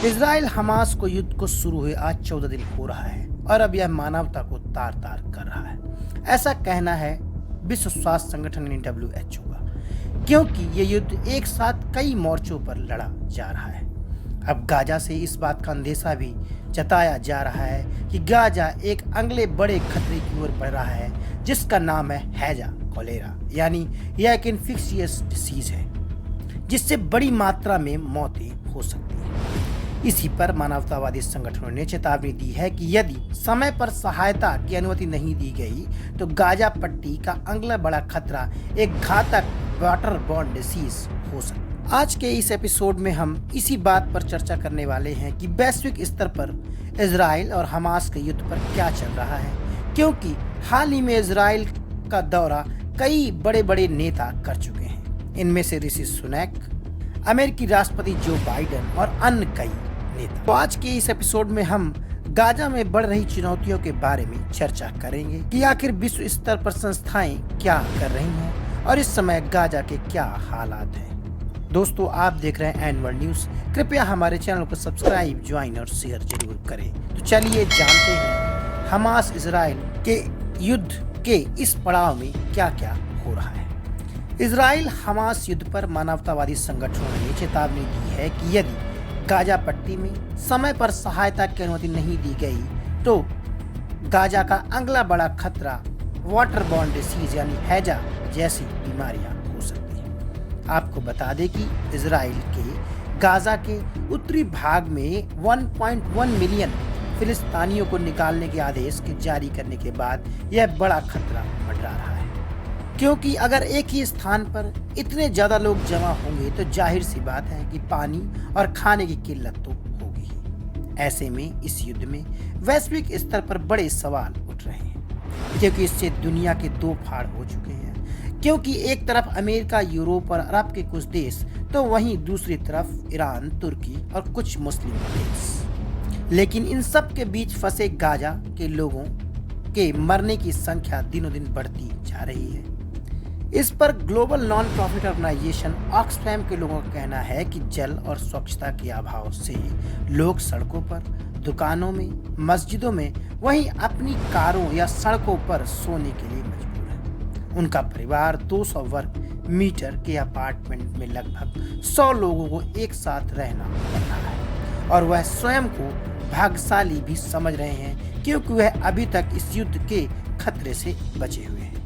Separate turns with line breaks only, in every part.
Israel Hamas को युद्ध को शुरू हुए आज 14 दिन हो रहा है और अब यह मानवता को तार तार कर रहा है। ऐसा कहना है विश्व स्वास्थ्य संगठन WHO का, क्योंकि ये युद्ध एक साथ कई मोर्चों पर लड़ा जा रहा है। अब गाजा से इस बात का अंदेशा भी जताया जा रहा है कि गाजा एक अगले बड़े खतरे की ओर बढ़ रहा है, जिसका नाम है हैजा कोलेरा, यानी यह एक इन्फेक्शियस डिसीज है जिससे बड़ी मात्रा में मौतें हो सकती हैं। इसी पर मानवतावादी संगठनों ने चेतावनी दी है कि यदि समय पर सहायता की अनुमति नहीं दी गई तो गाजा पट्टी का अगला बड़ा खतरा एक घातक वाटरबॉर्न डिसीज हो सकता है। आज के इस एपिसोड में हम इसी बात पर चर्चा करने वाले हैं कि वैश्विक स्तर पर इजराइल और हमास के युद्ध पर क्या चल रहा है, क्योंकि हाल ही में इजराइल का दौरा कई बड़े बड़े नेता कर चुके हैं। इनमें से ऋषि सुनैक, अमेरिकी राष्ट्रपति जो बाइडेन और अन्य कई नेता। तो आज के इस एपिसोड में हम गाजा में बढ़ रही चुनौतियों के बारे में चर्चा करेंगे कि आखिर विश्व स्तर पर संस्थाएं क्या कर रही हैं और इस समय गाजा के क्या हालात हैं। दोस्तों, आप देख रहे हैं एनवर्ल्ड न्यूज। कृपया हमारे चैनल को सब्सक्राइब, ज्वाइन और शेयर जरूर करें। तो चलिए जानते हैं हमास इजराइल के युद्ध के इस पड़ाव में क्या क्या हो रहा है। इजराइल हमास युद्ध पर मानवतावादी संगठनों ने चेतावनी दी है कि यदि गाजा पट्टी में समय पर सहायता की अनुमति नहीं दी गई तो गाजा का अगला बड़ा खतरा वाटरबॉर्न डिसीज यानी हैजा जैसी बीमारियां हो सकती हैं। आपको बता दें कि इजराइल के गाजा के उत्तरी भाग में 1.1 मिलियन फिलिस्तीनियों को निकालने के आदेश के जारी करने के बाद यह बड़ा खतरा मंडरा रहा है, क्योंकि अगर एक ही स्थान पर इतने ज्यादा लोग जमा होंगे तो जाहिर सी बात है कि पानी और खाने की किल्लत तो होगी ही। ऐसे में इस युद्ध में वैश्विक स्तर पर बड़े सवाल उठ रहे हैं, क्योंकि इससे दुनिया के दो फाड़ हो चुके हैं। क्योंकि एक तरफ अमेरिका, यूरोप और अरब के कुछ देश, तो वहीं दूसरी तरफ ईरान, तुर्की और कुछ मुस्लिम देश। लेकिन इन सब के बीच फंसे गाजा के लोगों के मरने की संख्या दिनों दिन बढ़ती जा रही है। इस पर global non profit organisation Oxfam के लोगों का कहना है कि जल और स्वच्छता के अभाव से लोग सड़कों पर, दुकानों में, मस्जिदों में, वहीं अपनी कारों या सड़कों पर सोने के लिए मजबूर है। उनका परिवार 200 वर्ग मीटर के अपार्टमेंट में लगभग 100 लोगों को एक साथ रहना पड़ रहा है और वह स्वयं को भाग्यशाली भी समझ रहे हैं, क्योंकि वह अभी तक इस युद्ध के खतरे से बचे हुए हैं।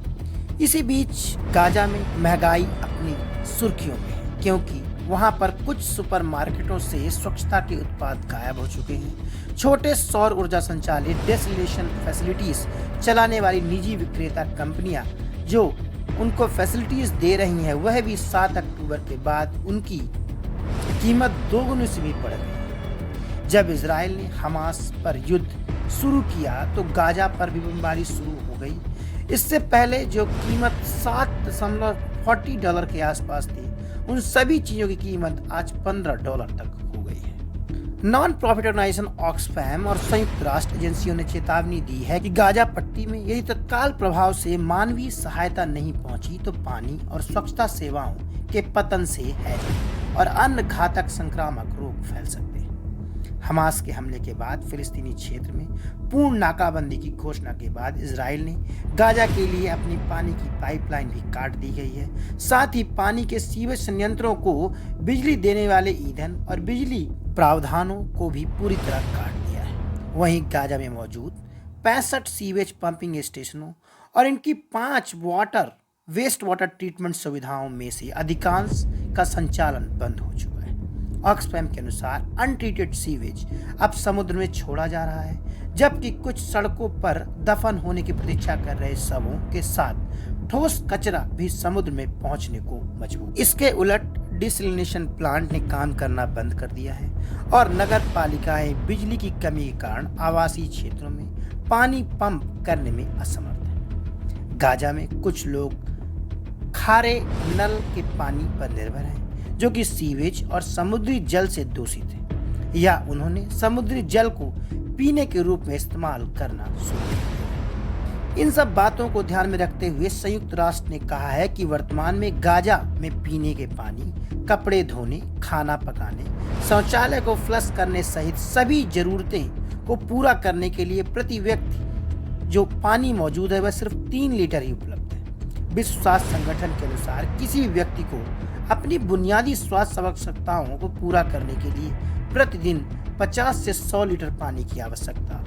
इसी बीच गाजा में महंगाई अपनी सुर्खियों में है, क्योंकि वहां पर कुछ सुपरमार्केटों से स्वच्छता के उत्पाद गायब हो चुके हैं। छोटे सौर ऊर्जा संचालित डेसलेशन फैसिलिटीज चलाने वाली निजी विक्रेता कंपनियां जो उनको फैसिलिटीज दे रही हैं, वह भी 7 अक्टूबर के बाद उनकी कीमत दोगुनी से भी बढ़ गई है। जब इजराइल ने हमास पर युद्ध शुरू किया तो गाजा पर भी बमबारी शुरू हो गई। इससे पहले जो कीमत $7.40 के आसपास थी, उन सभी चीजों की कीमत आज $15 तक हो गई है। नॉन प्रॉफिट ऑर्गेनाइजेशन ऑक्सफैम और संयुक्त राष्ट्र एजेंसियों ने चेतावनी दी है कि गाजा पट्टी में यदि तत्काल प्रभाव से मानवीय सहायता नहीं पहुंची तो पानी और स्वच्छता सेवाओं के पतन से हैजा और अन्य घातक संक्रामक रोग फैल सकते हैं। हमास के हमले के बाद फिलिस्तीनी क्षेत्र में पूर्ण नाकाबंदी की घोषणा के बाद इजराइल ने गाजा के लिए अपनी पानी की पाइपलाइन भी काट दी गई है। साथ ही पानी के सीवेज संयंत्रों को, बिजली देने वाले ईंधन और बिजली प्रावधानों को भी पूरी तरह काट दिया है। वहीं गाजा में मौजूद 65 सीवेज पंपिंग स्टेशनों और इनकी 5 वेस्ट वाटर ट्रीटमेंट सुविधाओं में से अधिकांश का संचालन बंद हो चुका है। ऑक्सफैम के अनुसार अनट्रीटेड सीवेज अब समुद्र में छोड़ा जा रहा है, जबकि कुछ सड़कों पर दफन होने की प्रतीक्षा कर रहे शवों के साथ ठोस कचरा भी समुद्र में पहुंचने को मजबूर। इसके उलट डिसलिनेशन प्लांट ने काम करना बंद कर दिया है और नगर पालिकाएं बिजली की कमी के कारण आवासीय क्षेत्रों में पानी पंप करने में असमर्थ है। गाजा में कुछ लोग खारे नल के पानी पर निर्भर हैं, जो कि सीवेज और समुद्री जल से दूषित है, या उन्होंने समुद्री जल को पीने के रूप में इस्तेमाल करना शुरू किया। इन सब बातों को ध्यान में रखते हुए संयुक्त राष्ट्र ने कहा है कि वर्तमान में गाजा में पीने के पानी, कपड़े धोने, खाना पकाने, शौचालय को फ्लश करने सहित सभी जरूरतें को पूरा करने के लिए प्रति व्यक्ति जो पानी मौजूद है वह सिर्फ 3 लीटर ही उपलब्ध है। विश्व स्वास्थ्य संगठन के अनुसार किसी भी व्यक्ति को अपनी बुनियादी स्वास्थ्य आवश्यकताओं को पूरा करने के लिए प्रतिदिन 50 से 100 लीटर पानी की आवश्यकता,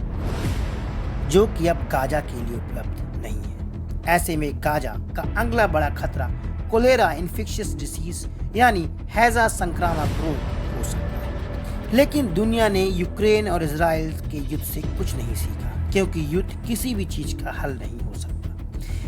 जो कि अब गाजा के लिए उपलब्ध नहीं है। ऐसे में गाजा का अगला बड़ा खतरा कोलेरा इन्फेक्शियस डिसीज यानी हैजा संक्रामक रोग हो सकता है। लेकिन दुनिया ने यूक्रेन और इजराइल के युद्ध से कुछ नहीं सीखा, क्योंकि युद्ध किसी भी चीज का हल नहीं हो सकता।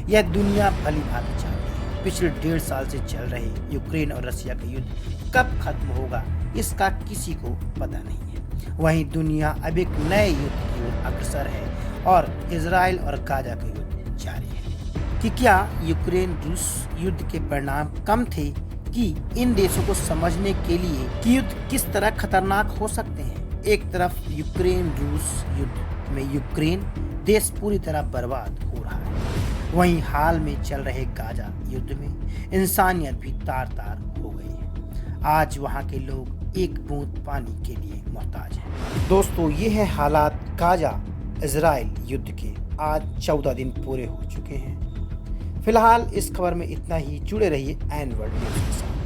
यह दुनिया भली भांति जानती है। पिछले 1.5 साल से चल रहे यूक्रेन और रसिया का युद्ध कब खत्म होगा इसका किसी को पता नहीं है। वहीं दुनिया अब एक नए युद्ध की ओर अग्रसर है और इजराइल और गाजा का युद्ध जारी है। कि क्या यूक्रेन रूस युद्ध के परिणाम कम थे कि इन देशों को समझने के लिए कि युद्ध किस तरह खतरनाक हो सकते हैं। एक तरफ यूक्रेन रूस युद्ध में यूक्रेन देश पूरी तरह बर्बाद हो रहा है, वहीं हाल में चल रहे गाजा युद्ध में इंसानियत भी तार-तार हो गई है। आज वहां के लोग एक बूंद पानी के लिए मोहताज हैं। दोस्तों, ये है हालात गाजा इजराइल युद्ध के। आज 14 दिन पूरे हो चुके हैं। फिलहाल इस खबर में इतना ही। जुड़े रहिए एन वर्ल्ड न्यूज़ के साथ।